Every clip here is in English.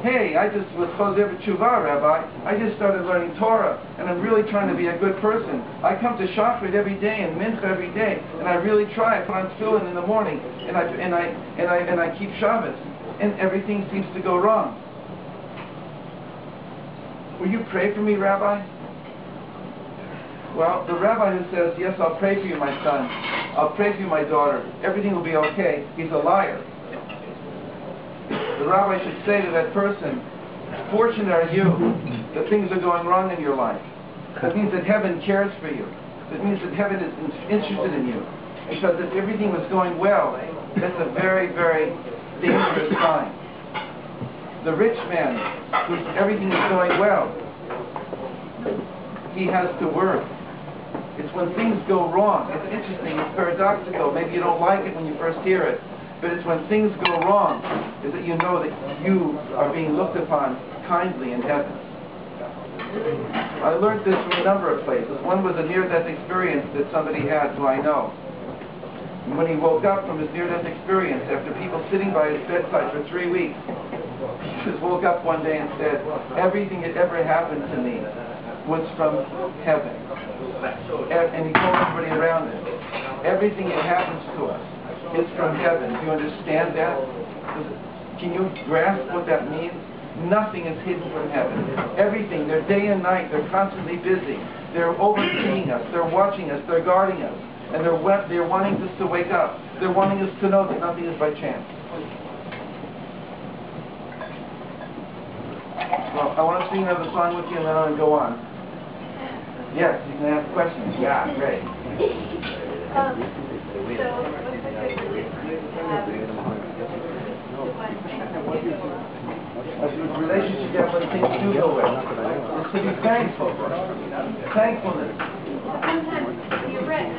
Hey, I just was Choser B'Tshuvah, Rabbi. I just started learning Torah, and I'm really trying to be a good person. I come to Shachrit every day and Mincha every day, and I really try. I put on tefillin in the morning, and I keep Shabbos, and everything seems to go wrong. Will you pray for me, Rabbi? Well, the rabbi who says, yes, I'll pray for you, my son. I'll pray for you, my daughter. Everything will be okay. He's a liar. The rabbi should say to that person, fortunate are you that things are going wrong in your life. That means that heaven cares for you. That means that heaven is interested in you. Because if everything was going well, that's a very, very dangerous sign. The rich man, whose everything is going well, he has to work. It's when things go wrong. It's interesting, it's paradoxical. Maybe you don't like it when you first hear it. But it's when things go wrong, is that you know that you are being looked upon kindly in heaven. I learned this from a number of places. One was a near-death experience that somebody had who I know. And when he woke up from his near-death experience, after people sitting by his bedside for 3 weeks, he just woke up one day and said, everything that ever happened to me was from heaven. And he told everybody around him, everything that happens to us is from heaven. Do you understand that? Can you grasp what that means? Nothing is hidden from heaven. Everything, they're day and night, they're constantly busy. They're overseeing us, they're watching us, they're guarding us. And they're wanting us to wake up. They're wanting us to know that nothing is by chance. Well, I want to sing another song with you and then I'm going to go on. Yes, you can ask questions. Yeah, great. The relationship you have when things do go well is to be thankful. Thankfulness. Sometimes you're right.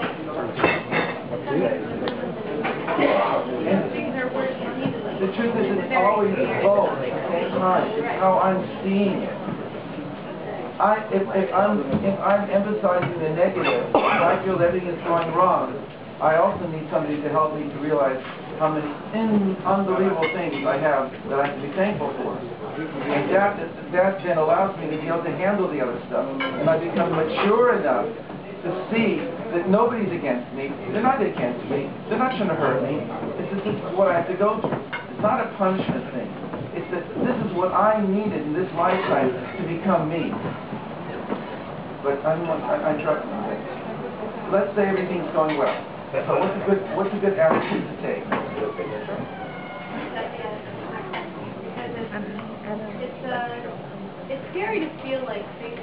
The truth is, it's always both at the same time. It's how I'm seeing it. If I'm emphasizing the negative, if I feel that everything is going wrong, I also need somebody to help me to realize how many unbelievable things I have that I can be thankful for. And that then allows me to be able to handle the other stuff. And I become mature enough to see that nobody's against me. They're not against me. They're not trying to hurt me. This is what I have to go through. It's not a punishment thing. It's that this is what I needed in this lifetime to become me. But I trust them. Let's say everything's going well. So what's a good attitude to take? It's scary to feel like things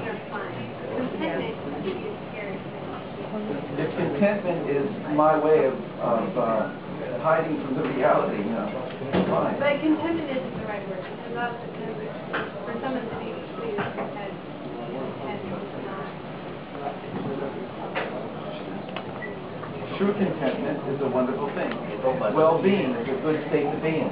are fine. Contentment is scary. If contentment is my way of hiding from the reality, you know, it's fine. But contentment isn't the right word. Because a lot of the times, for someone to be pleased has True contentment is a wonderful thing. Well-being is a good state to be in.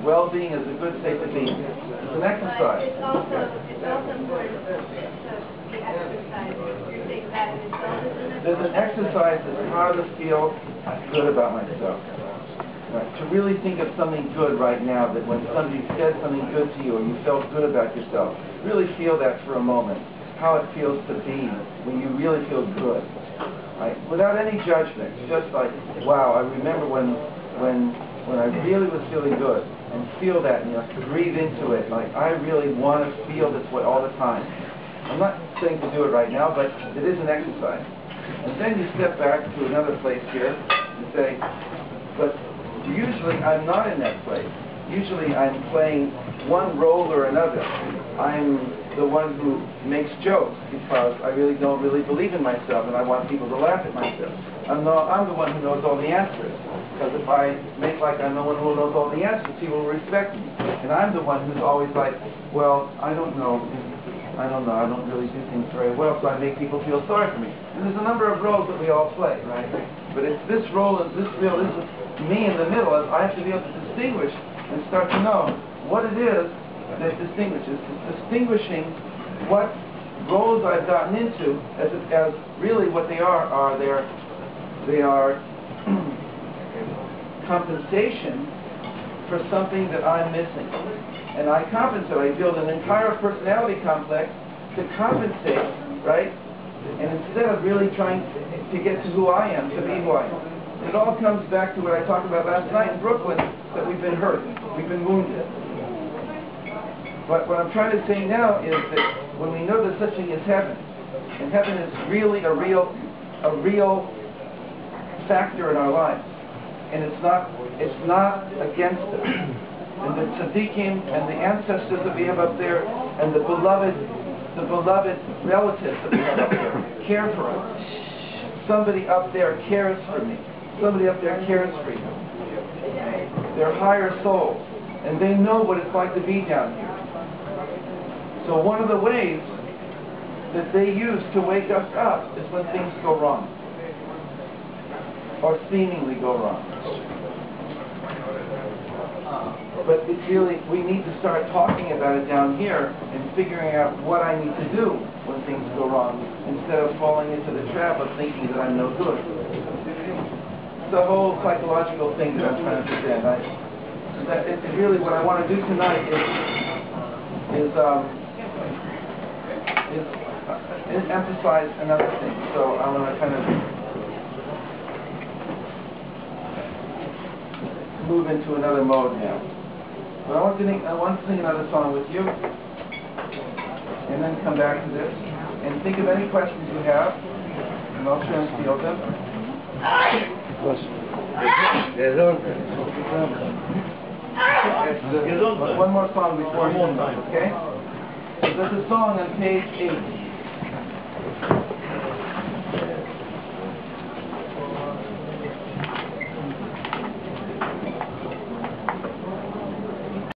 Well-being is a good state to be in. It's an exercise. It's also important to be exercising. You're saying that in itself isn't it? There's an exercise that's how to feel good about myself. Right. To really think of something good right now, that when somebody said something good to you or you felt good about yourself, really feel that for a moment. How it feels to be when you really feel good. Right? Without any judgment, just like, wow, I remember when I really was feeling good, and feel that, and you know, breathe into it, like I really want to feel this way all the time. I'm not saying to do it right now, but it is an exercise. And then you step back to another place here and say, but usually I'm not in that place. Usually I'm playing one role or another. I'm the one who makes jokes because I really don't believe in myself and I want people to laugh at myself. I'm the one who knows all the answers. Because if I make like I'm the one who knows all the answers, people will respect me. And I'm the one who's always like, well, I don't know, I don't really do things very well, so I make people feel sorry for me. And there's a number of roles that we all play, right? But it's this role, this is me in the middle. I have to be able to distinguish and start to know what it is that distinguishes. It's distinguishing what roles I've gotten into as really what they are compensation for something that I'm missing. And I compensate. I build an entire personality complex to compensate, right? And instead of really trying to get to who I am, to be who I am. It all comes back to what I talked about last night in Brooklyn, that we've been hurt, we've been wounded. But what I'm trying to say now is that when we know there's such a thing as heaven, and heaven is really a real factor in our lives, and it's not against us. And the tzaddikim and the ancestors that we have up there, and the beloved relatives that we have up there, care for us. Somebody up there cares for me. Somebody up there cares for you. They're higher souls, and they know what it's like to be down here. So one of the ways that they use to wake us up is when things go wrong, or seemingly go wrong. But it's really, we need to start talking about it down here and figuring out what I need to do when things go wrong, instead of falling into the trap of thinking that I'm no good. It's a whole psychological thing that I'm trying to present. It's really what I want to do tonight is emphasize another thing. So I want to kind of move into another mode now. But I want to sing another song with you, and then come back to this, and think of any questions you have, and I'll translate them. One more song before you, okay? So there's a song on page 8.